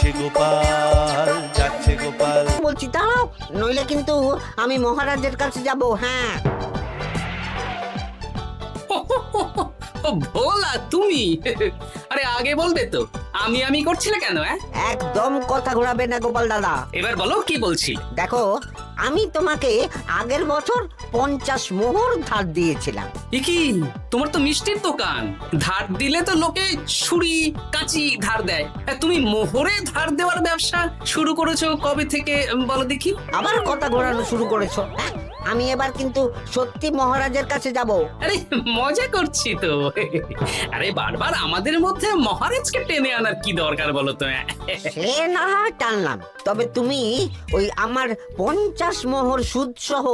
যাচ্ছে গোপাল, যাচ্ছে গোপাল। বলছি দাঁড়াও, নইলে কিন্তু আমি মহারাজের কাছে যাব। হ্যাঁ, ও ভোলা তুমি? আরে আগে বলবে তো, আমি করছিলে কেন? একদম কথা ঘোরাবে না গোপাল দাদা। এবার বলো কি বলছি। দেখো, আমি তোমাকে আগের বছর 50 মোহর ধার দিয়েছিলাম। এ কি, তোমার তো মিষ্টির দোকান, ধার দিলে তো লোকে ছুরি কাঁচি ধার দেয়, আর তুমি মোহরে ধার দেওয়ার ব্যবসা শুরু করেছো কবে থেকে বলো দেখি? আবার কথা ঘোরানো শুরু করেছো। আমি এবার কিন্তু সত্যি মহারাজের কাছে যাব। আরে মজা করছি তো। আরে বারবার আমাদের মধ্যে মহারাজকে টেনে আনার কি দরকার বলো তো? সে না হয় টানলাম, তবে তুমি ওই আমার 50 মোহর সুদ সহ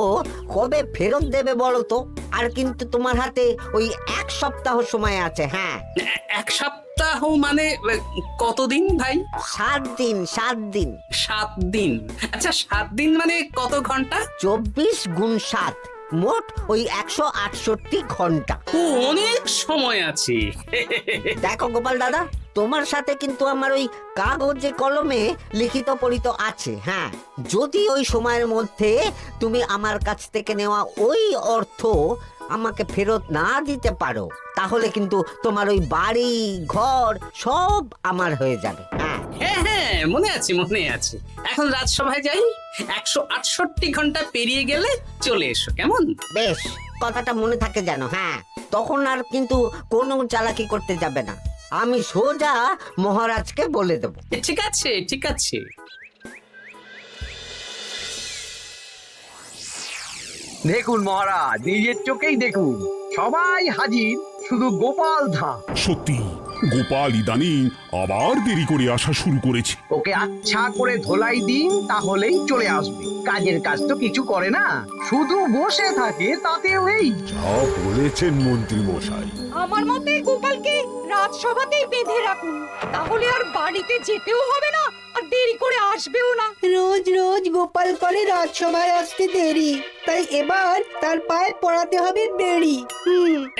কবে ফেরত দেবে বলো তো? আর কিন্তু তোমার হাতে ওই 1 সপ্তাহ সময় আছে। হ্যাঁ, 1 সপ্তাহ মানে কতদিন ভাই? 7 দিন, 7 দিন। 7 দিন? আচ্ছা 7 দিন মানে কত ঘন্টা? 24 গুণ 7, মোট ওই 168 ঘন্টা। ও, অনেক সময় আছে। দেখো গোপাল দাদা, তোমার সাথে কিন্তু আমার ওই কাগজে কলমে লিখিত পড়িত আছে। হ্যাঁ, যদি ওই সময়ের মধ্যে তুমি আমার কাছ থেকে নেওয়া ওই অর্থ আমাকে ফেরত না দিতে পারো, তাহলে কিন্তু তোমার ওই বাড়ি ঘর সব আমার হয়ে যাবে। হ্যাঁ, হ্যাঁ, মনে আছে মনে আছে। এখন রাজসভায় যাই, 168 ঘন্টা পেরিয়ে গেলে চলে এসো, কেমন? বেশ, কথাটা মনে থাকে যেন। হ্যাঁ, তখন আর কিন্তু কোনো চালাকি করতে যাবে না, আমি সোজা মহারাজকে বলে দেব। ঠিক আছে ঠিক আছে। দেখুন মহারাজ, নিজের চোখেই দেখুন, সবাই হাজির, শুধু গোপাল ধা। সত্যি গোপাল ইদানিং আবার দেরি করে আসা শুরু করেছে। ওকে আচ্ছা করে ধোলাই দিন, তাহলেই চলে আসবে। কাজের কাজ তো কিছু করে না, শুধু বসে থাকে, তাতেও এই। যা বলেছেন মন্ত্রী মশাই। আমার মতে গোপালকে রাজসভাতেই বেঁধে রাখুন, তাহলে আর বাড়িতে যেতেও হবে না, আর দেরি করে আসবেও না। রোজ রোজ গোপাল করে রাজসভায় আসতে দেরি, তাই এবার তার পায়ে পড়াতে হবে বেড়ি।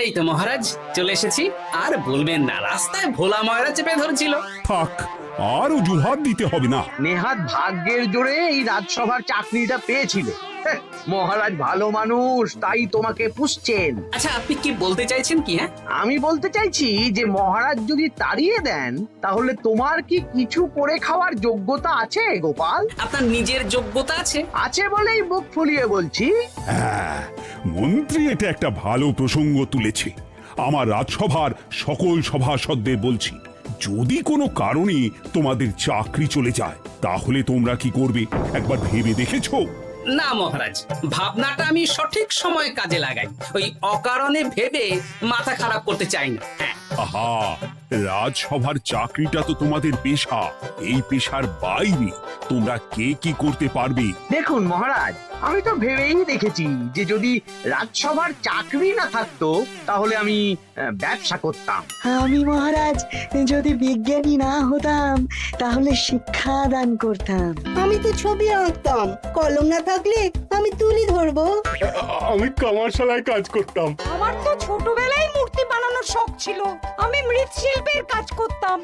এই তো মহারাজ চলে এসেছি। আর বলবেন না, রাস্তায় ভোলা ময়রা চেপে ধরছিল। থাক, আর অজুহাত দিতে হবে না। নেহাত ভাগ্যের জোরে এই রাজসভার চাকরিটা পেয়েছিলে। মহারাজ ভালো মানুষ, তাই তোমাকে পুষছেন। আচ্ছা আপনি কি বলতে চাইছেন কি? আমি বলতে চাইছি যে মহারাজ যদি তাড়িয়ে দেন, তাহলে তোমার কি কিছু করে খাওয়ার যোগ্যতা আছে গোপাল? আপনার নিজের যোগ্যতা আছে? আছে বলেই মুখ ফুলিয়ে বলছি। হ্যাঁ, মন্ত্রী এটা একটা ভালো প্রসঙ্গ তুলেছে। আমার রাজসভার সকল সভাসদদের বলছি, যদি কোনো কারণে তোমাদের চাকরি চলে যায়, তাহলে তোমরা কি করবে একবার ভেবে দেখেছো? না মহারাজ, ভাবনাটা আমি সঠিক সময় কাজে লাগাই। ওই অকারণে ভেবে মাথা খারাপ করতে চাই না। আহা, রাজসভার চাকরিটা তো তোমাদের পেশা। এই পেশার বাইরে তোমরা কে কি করতে পারবে? দেখুন মহারাজ, আমি তো ভেবেই দেখেছি যে যদি রাজসভার চাকরি না থাকতো, তাহলে আমি ব্যবসা করতাম। আমি মহারাজ যদি বিজ্ঞানী না হতাম, তাহলে শিক্ষা দান করতাম। আমি তো ছবি আঁকতাম, কলম না থাকলে আমি তুলি ধরবো। আমি কামারশালায় কাজ করতাম। আমার তো ছোটবেলায় মূর্তি বানানোর শখ ছিল, আমি মৃৎশিল্পের কাজ করতাম।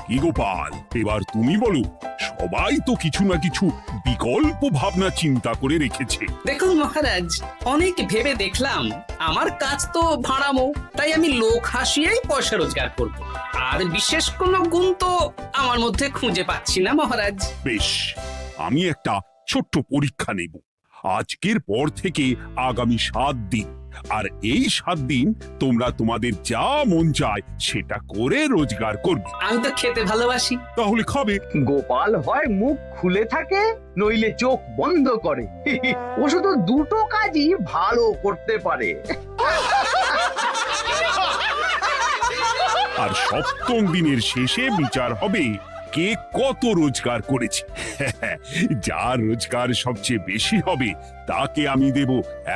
কি গোপাল, এবার তুমি বলো। সবাই তো কিছু না কিছু বিকল্প ভাবনা চিন্তা করে রেখেছে। দেখুন মহারাজ, অনেক ভেবে দেখলাম আমার কাজ তো ভাড়ামো, তাই আমি লোক হাসিয়েই পয়সা রোজগার করব। আর বিশেষ কোনো গুণ তো আমার মধ্যে খুঁজে পাচ্ছি না মহারাজ। বেশ, আমি একটা ছোট্ট পরীক্ষা নেব। আজকের পর থেকে আগামী 7 দিন, আর এই 7 দিন তোমরা তোমাদের যা মন চায় সেটা করে রোজগার করবে। আমি তো খেতে ভালোবাসি। তাহলে খাবে। গোপাল হয় মুখ খুলে থাকে, নইলে চোখ বন্ধ করে। ও শুধু দুটো কাজই ভালো করতে পারে। আর 7ম দিনের শেষে বিচার হবে কে কত রোজগার করেছে। যার রোজগার সবচেয়ে বেশি হবে তাকে আমি দেব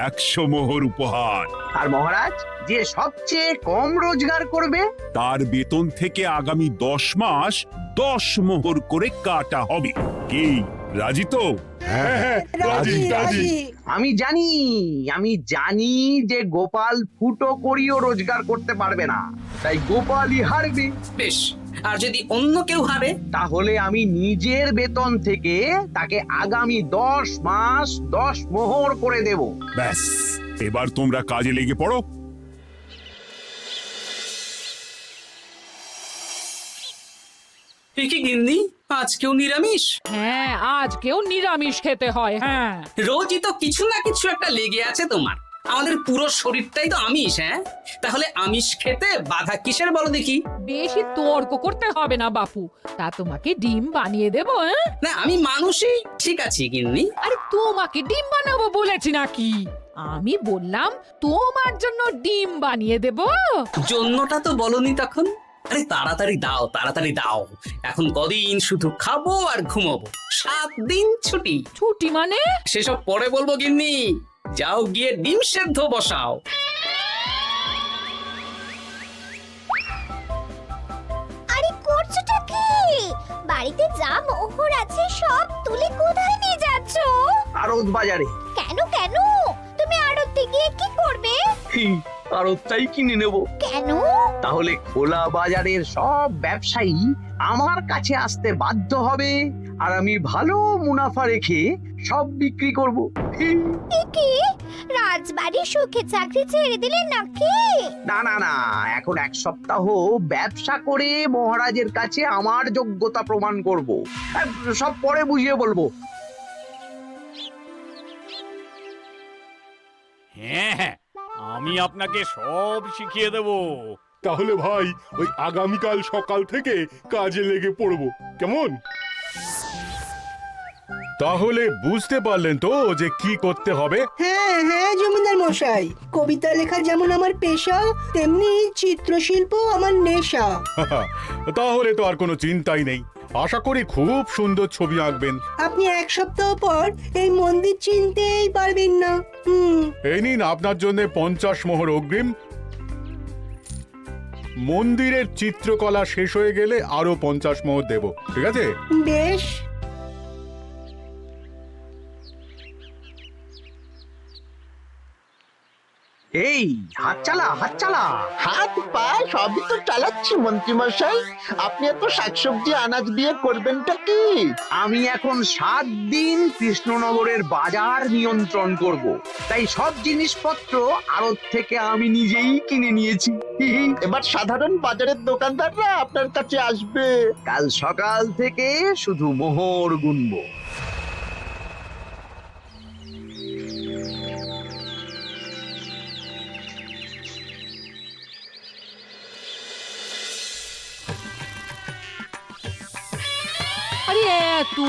100 মোহর উপহার। আর মহারাজ, যে সবচেয়ে কম রোজগার করবে, তার বেতন থেকে আগামী 10 মাস 10 মোহর করে কাটা হবে। কি রাজি তো? হ্যাঁ, রাজি রাজি। আমি জানি যে গোপাল ফুটো করিও রোজগার করতে পারবে না, তাই গোপালই হারবে। বেশ, আর যদি অন্য কেউ হারে? তাহলে আমি নিজের বেতন থেকে তাকে আগামী 10 মাস 10 মোহর করে দেব। ব্যাস, এবার তোমরা কাজে লেগে পড়ো। এ কি গিন্নি, আজকেও নিরামিষ? হ্যাঁ, আজকেও নিরামিষ খেতে হয়। হ্যাঁ, রোজই তো কিছু না কিছু একটা লেগে আছে তোমার। আমাদের পুরো শরীরটাই তো আমিষ। হ্যাঁ, তাহলে আমিষ খেতে বাধা কিসের বলো দেখি? বেশি তর্ক করতে হবে না বাপু। তা তোমাকে ডিম বানিয়ে দেবো। হ্যাঁ, না, আমি মানুষই ঠিক আছে গিন্নি। আরে তোমাকে ডিম বানাবো বলেছি নাকি? আমি বললাম তোমার জন্য ডিম বানিয়ে দেবো। জন্যটা তো বলনি তখন। আরে তাড়াতাড়ি দাও, তাড়াতাড়ি দাও। এখন কদিন শুধু খাবো আর ঘুমাবো, 7 দিন ছুটি। ছুটি মানে? সেসব পরে বলবো গিন্নি। যাও গিয়ে ডিম সেদ্ধ বসাও। আরে করছোটা কি? বাড়িতে যা মোহর আছে সব তুলে কোথায় নিয়ে যাচ্ছ? আড়ত বাজারে। কেন কেন? তুমি আড়তে গিয়ে কি করবে? আড়তটাই কিনে নেব। কেন? তাহলে খোলা বাজারের সব ব্যবসায়ী আমার কাছে আসতে বাধ্য হবে, আর আমি ভালো মুনাফা রেখে সব বিক্রি করব। এ কি? রাজবাড়ির সুখে চাকরি ছেড়ে দিলে নাকি? না না না, এখন 1 সপ্তাহ ব্যবসা করে মহারাজের কাছে আমার যোগ্যতা প্রমাণ করব। সব পরে বুঝিয়ে বলবো। হ্যাঁ, আমি আপনাকে সব শিখিয়ে দেব। তাহলে ভাই ওই আগামীকাল সকাল থেকে কাজে লেগে পড়বো, কেমন? তাহলে বুঝতে পারলেন তো যে কি করতে হবে? হ্যাঁ হ্যাঁ জমিদার মশাই, কবিতা লেখা যেমন আমার পেশা, তেমনি চিত্রশিল্প আমার নেশা। তাহলে তো আর কোনো চিন্তাই নেই। আশা করি খুব সুন্দর ছবি আঁকবেন। আপনি 1 সপ্তাহ পর এই মন্দির চিনতেই পারবেন না। এই নিন আপনার জন্য 50 মোহর অগ্রিম। মন্দিরের চিত্রকলা শেষ হয়ে গেলে আরো 50 মোহর দেব, ঠিক আছে? বেশ। এই হাত চালা, হাত চালা। হাত পা সবই তো চালাচ্ছি মন্ত্রী মশাই। আপনি এত শাকসবজি আনাজ দিয়ে করবেনটা কি? আমি এখন 7 দিন কৃষ্ণনগরের বাজার নিয়ন্ত্রণ করব, তাই সব জিনিসপত্র আড়ত থেকে আমি নিজেই কিনে নিয়েছি। এবার সাধারণ বাজারের দোকানদাররা আপনার কাছে আসবে। কাল সকাল থেকে শুধু মোহর গুনবো। আরে এত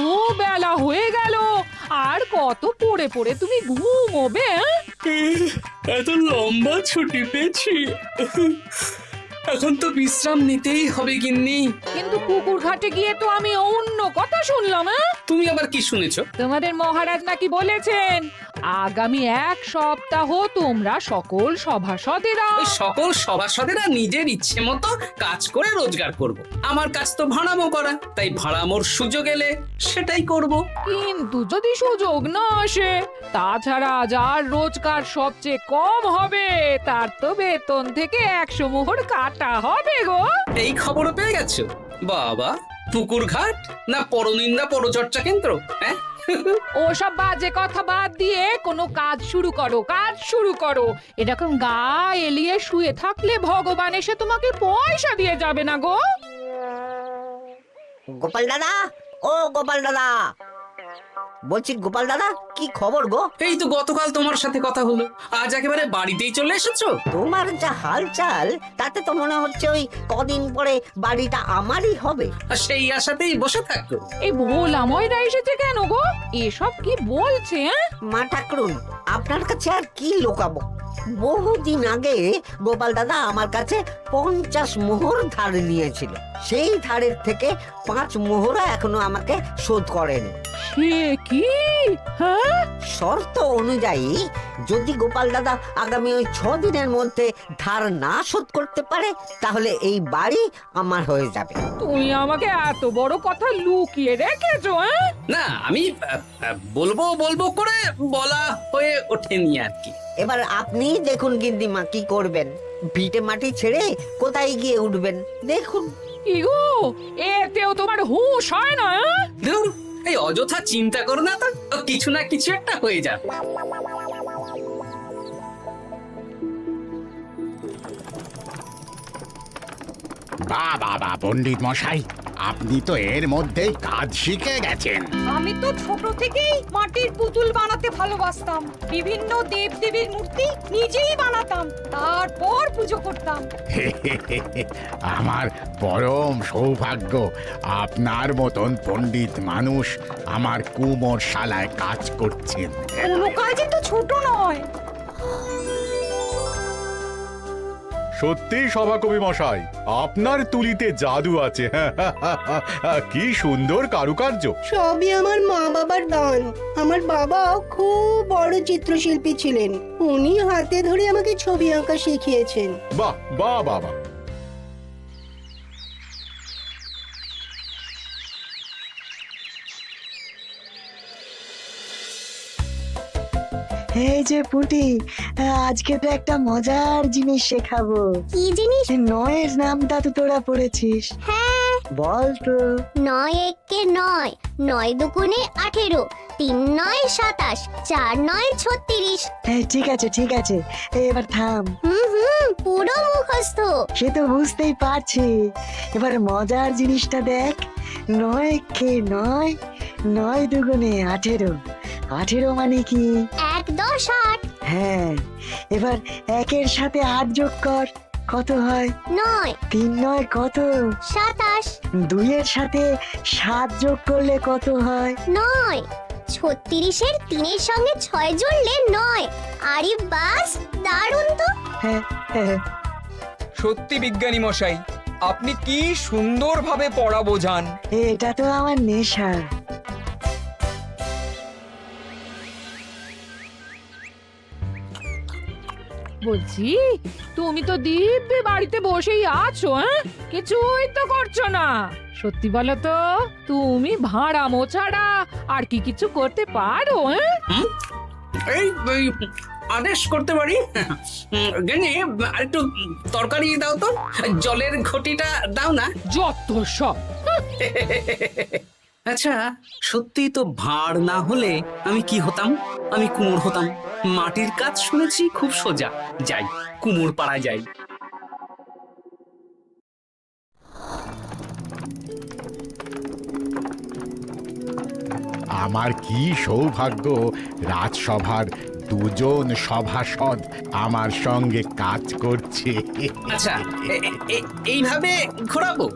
বেলা হয়ে গেল, আর কত পড়ে পড়ে তুমি ঘুমোবে? এত লম্বা ছুটি পেয়েছি, এখন তো বিশ্রাম নিতেই হবে গিন্নি। কিন্তু পুকুর ঘাটে গিয়ে তো আমি অন্য কথা শুনলাম। তুমি আবার কি শুনেছো? তোমাদের মহারাজ নাকি বলেছেন আগামী 1 সপ্তাহ তোমরা সকল সভাসদেরা ওই সকল সভাসদেরা নিজের ইচ্ছে মতো কাজ করে রোজগার করব। আমার কাজ তো ভাড়ামো করা, তাই ভাড়ামোর সুযোগ এলে সেটাই করব। কিন্তু যদি সুযোগ না আসে, তাছাড়া যার রোজগার সবচেয়ে কম হবে তার তো বেতন থেকে 100 মোহর কাটা হবে গো। এই খবর পেয়ে গেছো? বাবা, পুকুর ঘাট না পরনিন্দা পরচর্চা কেন্দ্র? হ্যাঁ, ওসব বাজে কথা বাদ দিয়ে কোনো কাজ শুরু করো, কাজ শুরু করো। এরকম গা এলিয়ে শুয়ে থাকলে ভগবান এসে তোমাকে পয়সা দিয়ে যাবে না গো। গোপাল দাদা, ও গোপাল দাদা, বলছি গোপাল দাদা, কি খবর গো? এই তো গতকাল তোমার সাথে কথা হলো, আজ একেবারে বাড়িতেই চলে এসেছো। তোমার যা হালচাল তাতে তো মনে হচ্ছে ওই কদিন পরে বাড়িটা আমারই হবে। আর সেই আশাতেই বসে থাকো। এই ভোলাময়রা এসেছে কেন গো? এসব কি বলছে? মা ঠাকুরুন, আপনার কাছে আর কি লুকাবো? বহুদিন আগে গোপাল দাদা আমার কাছে 50 মোহর ধার নিয়েছিল। সেই ধারের থেকে 5 মোহরা এখনো আমাকে শোধ করেনি। সে কি? হ্যাঁ, শর্ত অনুযায়ী যদি গোপাল দাদা আগামী ওই 6 দিনের মধ্যে ধার না শোধ করতে পারে, তাহলে এই বাড়ি আমার হয়ে যাবে। তুমি আমাকে এত বড় কথা লুকিয়ে রেখেছো? না, আমি বলবো বলবো করে বলা হয়ে ওঠেনি আর কি। এবার আপনি দেখুন গিন্দিমা কি করবেন। ভিটে মাটি ছেড়ে কোথায় গিয়ে উঠবেন দেখুন। কি গো, এতেও তোমার হুঁশ হয় না? ধুর, এই অযথা চিন্তা করো না তো, কিছু না কিছু একটা হয়ে যাবে। বাহ বাহ বাহ, পণ্ডিত মশাই, আপনি তো এর মধ্যেই কাজ শিখে গেছেন। আমি তো ছোট থেকেই মাটির পুতুল বানাতে ভালোবাসতাম। বিভিন্ন দেবদেবীর মূর্তি নিজেই বানাতাম, তারপর পুজো করতাম। আমার পরম সৌভাগ্য, আপনার মতন পণ্ডিত মানুষ আমার কুমোর শালায় কাজ করছেন। কোনো কাজই তো ছোট নয়। সত্যি সভাকবি মশাই, আপনার তুলিতে জাদু আছে। কি সুন্দর কারুকার্য। সবই আমার মা বাবার দান। আমার বাবা খুব বড় চিত্রশিল্পী ছিলেন, উনি হাতে ধরে আমাকে ছবি আঁকা শিখিয়েছেন। বাহ বাহ বাহ বাহ। এই যে পুটি, আজকে তো একটা মজার জিনিস শেখাবো। কি জিনিস? নয়ের নামটা তো তোরা পড়েছিস? হ্যাঁ, বল তো। 9 একে 9, 9 দুগুণে 18, 3 9 27, 4 9 36। ঠিক আছে ঠিক আছে, এবার থাম। পুরো মুখস্থ। সে তো বুঝতেই পারছি। এবার মজার জিনিসটা দেখ। 9 কে 9, 9 দুগুণে 18, 18 মানে কি? 1 10 8। হ্যাঁ, এবার 1-এর সাথে 8 যোগ কর, কত হয়? 9 3 9 কত? 27। 2-এর সাথে 7 যোগ করলে কত হয়? 9 36-এর 3-এর সঙ্গে 6 জুড়লে 9। আরে বাস, দারুণ তো। হ্যাঁ হ্যাঁ। সত্যি বিজ্ঞানী মশাই, আপনি কি সুন্দরভাবে পড়া বোঝান। এটা তো আমার নেশা। বলছি, তুমি তো দিব্যি বাড়িতে বসেই আছো, হ্যাঁ? কিছুই তো করছো না। সত্যি বলো তো, তুমি ভাড়ামো ছাড়া আর কি কিছু করতে পারো? এই এই, আদেশ করতে পারি। গেনি, একটু তরকারি দাও তো, জলের ঘটিটা দাও না। যত সব। আচ্ছা, সত্যি তো ভাঁড় না হলে আমি কি হতাম? আমি কুমোর হতাম। মাটির কাজ শুনেছি খুব সোজা। যাই, কুমোর পাড়ায় যাই। আমার কি সৌভাগ্য, রাজসভার দুজন সভাসদ আমার সঙ্গে কাজ করছে। আচ্ছা, এইভাবে ঘোরাবো?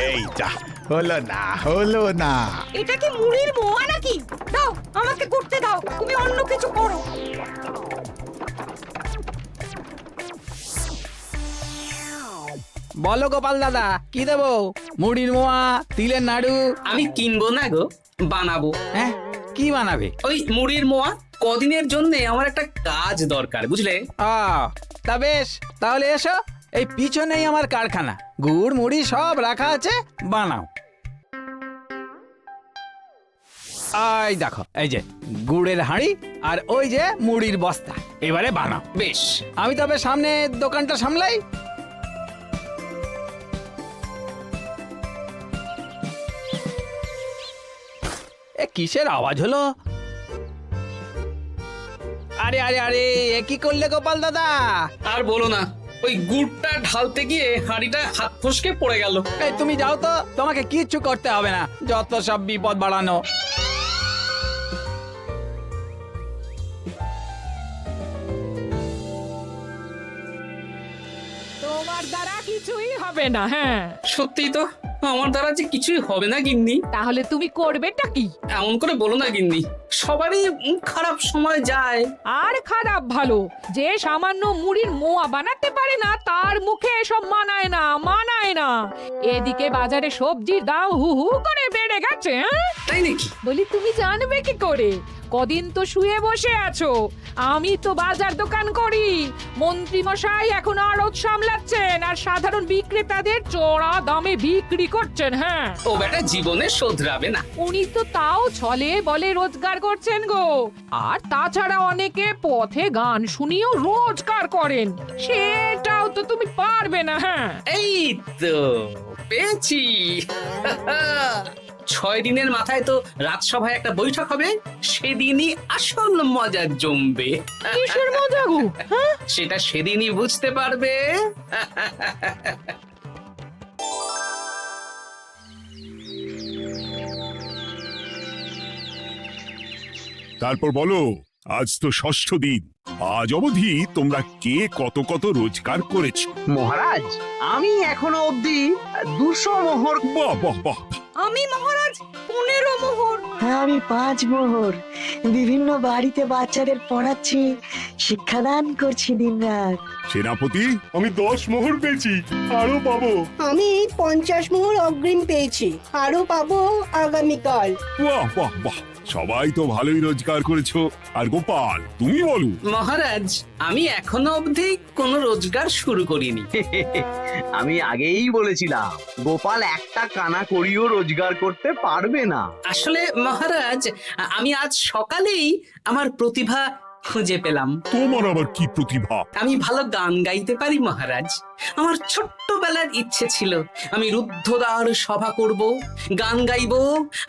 এইটা হলো না, হলো না। এটা কি মুড়ির মোয়া নাকি? দাও, আমাকে করতে দাও, তুমি অন্য কিছু করো। বলো গোপাল দাদা, কি দেবো? মুড়ির মোয়া, তিলের নাড়ু? আমি কিনবো না গো, বানাবো। হ্যাঁ, কি বানাবে? ওই মুড়ির মোয়া। কদিনের জন্য আমার একটা কাজ দরকার, বুঝলে? তা বেশ, তাহলে এসো, এই পিছনেই আমার কারখানা, গুড় মুড়ি সব রাখা আছে, বানাও। এই দেখো, এই যে গুড়ের হাঁড়ি আর ওই যে মুড়ির বস্তা, এবারে বানাও। বেশ, আমি তবে সামনে দোকানটা সামলাই। এ কিসের আওয়াজ হলো? আরে আরে আরে, এ কি করলে গোপাল দাদা? আর বলো না, ওই গুড়টা ঢালতে গিয়ে হাঁড়িটা হাত ফসকে পড়ে গেল। এই তুমি যাও তো, তোমাকে কিচ্ছু করতে হবে না, যত সব বিপদ বাড়ানো। তোমার দ্বারা কিছুই হবে না। হ্যাঁ, সত্যি তো, আমার দ্বারা যে কিছুই হবে না গিন্নি। তাহলে তুমি করবেটা কি? এমন করে বলো না গিন্নি, সবারই খারাপ সময় যায়। আর খারাপ ভালো, যে সামান্য মুড়ির মোয়া বানাতে পারে না তার মুখে এসব মানায় না, মানায় না। এদিকে বাজারে সবজির দাম হু হু করে বেড়ে গেছে। তাই নাকি? বলি, তুমি জানবে কি করে কদিন তো শুয়ে বসে আছো, আমি তো বাজার দোকান করি। মন্ত্রী মশাই এখন আড়ত সামলাচ্ছেন আর সাধারণ বিক্রেতাদের চড়া দামে বিক্রি করছেন। হ্যাঁ, ও বেটা জীবনে শোধরাবে না। উনি তো তাও ছলে বলে রোজগার করছেন গো। আর তাছাড়া অনেকে পথে গান শুনিয়েও রোজগার করেন, সেটাও তো তুমি পারবে না। হ্যাঁ, এই তো পেয়েছি। 6 দিনের মাথায় তো রাজসভায় একটা বৈঠক হবে, সেদিনই আসল মজা জমবে। কিসের মজা গো? হ্যাঁ, সেটা সেদিনই বুঝতে পারবে। তারপর বলো, আজ তো ষষ্ঠ দিন, আজ অবধি তোমরা কে কত কত রোজগার করেছো? মহারাজ, আমি এখনো অবধি 200 মোহর। বাহ বাহ বাহ! আমি মহারাজ 15 মোহর। হ্যাঁ, আমি 5 মোহর। বিভিন্ন বাড়িতে বাচ্চাদের পড়াচ্ছি, শিক্ষাদান করছি দিনরাত। সেনাপতি, আমি 10 মোহর পেয়েছি, আরো পাবো। আমি 50 মোহর অগ্রিম পেয়েছি, আরো পাবো আগামীকাল। বাহ বাহ বাহ! সবাই তো ভালোই রোজগার করেছো। আর গোপাল, তুমি বলো। মহারাজ, আমি এখনো অবধি কোনো রোজগার শুরু করিনি। আমি আগেই বলেছিলাম গোপাল একটা কানা করিও রোজগার করতে পারবে না। আসলে মহারাজ, আমি আজ সকালেই আমার প্রতিভা খুঁজে পেলাম। তোমার আবার কি প্রতিভা? আমি ভালো গান গাইতে পারি মহারাজ। আমার ছোট্টবেলার ইচ্ছে ছিল আমি রুদ্ধদ্বার সভা করব, গান গাইবো,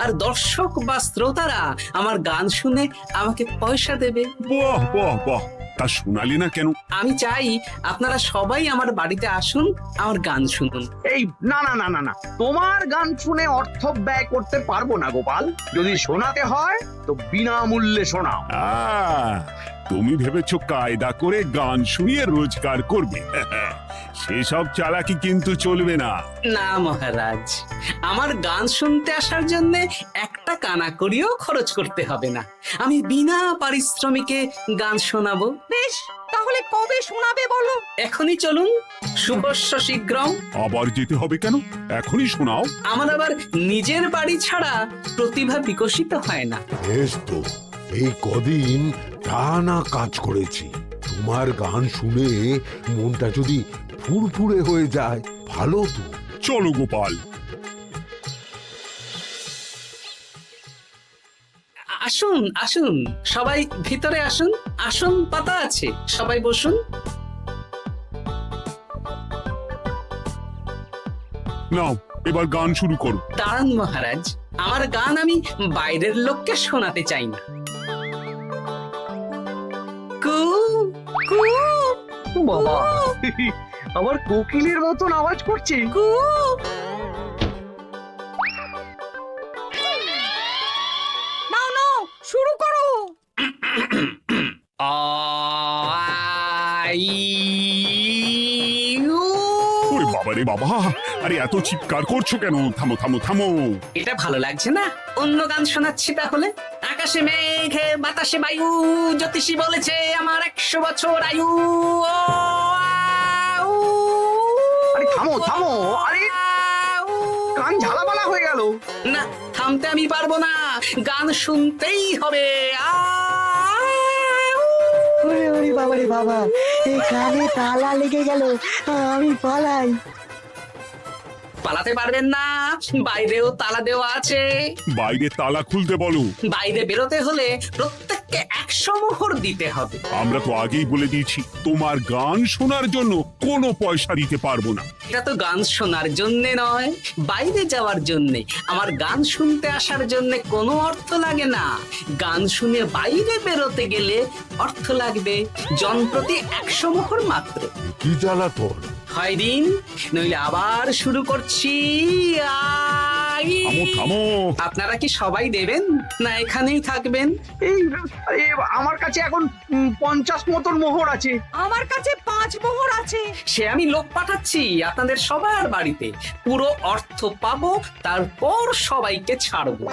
আর দর্শক বা শ্রোতারা আমার গান শুনে আমাকে পয়সা দেবে। বাহ বাহ বাহ! তা শোনালি না কেন? আমি চাই আপনারা সবাই আমার বাড়িতে আসুন, আমার গান শুনুন। এই না না না না না, তোমার গান শুনে অর্থ ব্যয় করতে পারবো না গোপাল। যদি শোনাতে হয় তো বিনামূল্যে শোনাও। তুমি ভেবেছো কায়দা করে গান শুনিয়ে রোজগার করবে? সেসব চালাকি কিন্তু চলবে না। না মহারাজ, আমার গান শুনতে আসার জন্য একটা কানা করিও খরচ করতে হবে না। আমি বিনা পারিশ্রমিকে গান শোনাবো। বেশ, তাহলে কবে শোনাবে বলো? এখনই চলুন, শুভস্য শীঘ্রম। আবার যেতে হবে কেন? এখনই শোনাও। আমার আবার নিজের বাড়ি ছাড়া প্রতিভা বিকশিত হয় না। বেশ তো, এই কদিন টানা কাজ করেছি, তোমার গান শুনে মনটা যদি ফুরফুরে হয়ে যায়, ভালো তো। চলো গোপাল। আসুন আসুন, সবাই ভিতরে আসুন, আসন পাতা আছে, সবাই বসুন। নাও, এবার গান শুরু করো। দাঁড়ান মহারাজ, আমার গান আমি বাইরের লোককে শোনাতে চাই না। কু কু বাবা, আবার কোকিলের মতন আওয়াজ করছে। কু। নাও নাও, শুরু করো। ওরে বাবা রে বাবা! আরে এত চিৎকার করছো কেন? থামো থামো থামো! এটা ভালো লাগছে না? অন্য গান শোনাচ্ছি তাহলে। আকাশে মেঘে বাতাসে বায়ু, জ্যোতিষী বলেছে আমার 100 বছর আয়ু। আরে থামো থামো! আরে কান ঝালাপালা হয়ে গেল। না, থামতে আমি পারবো না, গান শুনতেই হবে। ওরে ওরে বাবা রে বাবা, এই কানে তালা লেগে গেল, আমি পালাই। পালাতে পারবেন না, বাইরেও তালা দেওয়া আছে। বাইরে তালা খুলতে বলো। বাইরে বেরোতে হলে প্রত্যেককে 100 মোহর দিতে হবে। আমরা তো আগেই বলে দিয়েছি, তোমার গান শোনার জন্য কোনো পয়সা দিতে পারবো না। এটা তো গান শোনার জন্য নয়, বাইরে যাওয়ার জন্য। আমার গান শুনতে আসার জন্য কোনো অর্থ লাগে না। গান শুনে বাইরে বেরোতে গেলে অর্থ লাগবে, জনপ্রতি 100 মোহর মাত্র। কি জ্বালাতন! হয় দিন, নইলে আবার শুরু করছি। থামো থামো! আপনারা কি সবাই দেবেন, না এখানেই থাকবেন? এই আমার কাছে এখন 50 মতন মোহর আছে। আমার কাছে 5 মোহর আছে। সে আমি লোক পাঠাচ্ছি আপনাদের সবার বাড়িতে, পুরো অর্থ পাবো, তারপর সবাইকে ছাড়বো।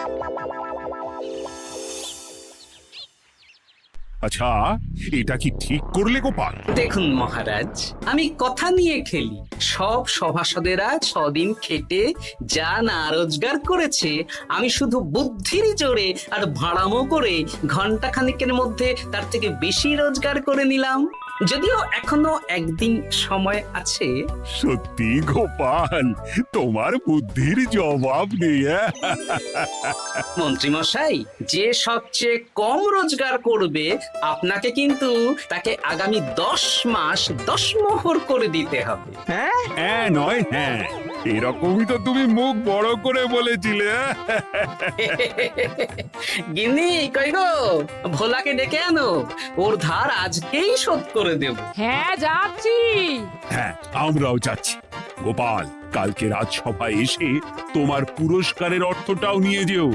আচ্ছা, এটা কি ঠিক করলে গোপাল? দেখুন মহারাজ, আমি কথা নিয়ে খেলি। সব সভাসদেরা 6 দিন খেটে যা না রোজগার করেছে, আমি শুধু বুদ্ধির জোরে আর ভাড়ামো করে ঘন্টা খানিকের মধ্যে তার থেকে বেশি রোজগার করে নিলাম। যদিও এখনো একদিন সময় আছে। সত্যি গোপাল, তোমার বুদ্ধির জবাব নেই। মন্ত্রী মশাই, যে সবচেয়ে কম রোজগার করবে আপনাকে কিন্তু তাকে আগামী 10 মাস 10 মোহর করে দিতে হবে। হ্যাঁ নয় হ্যাঁ, এরকমই তো তুমি মুখ বড় করে বলেছিলে। গিন্নি কই গো, ভোলাকে ডেকে আনো, ওর ধার আজকেই শোধ করে দেব। হ্যাঁ যাচ্ছি। হ্যাঁ, আমরাও যাচ্ছি। গোপাল, কালকে রাজসভায় এসে তোমার পুরস্কারের অর্থটাও নিয়ে যেও।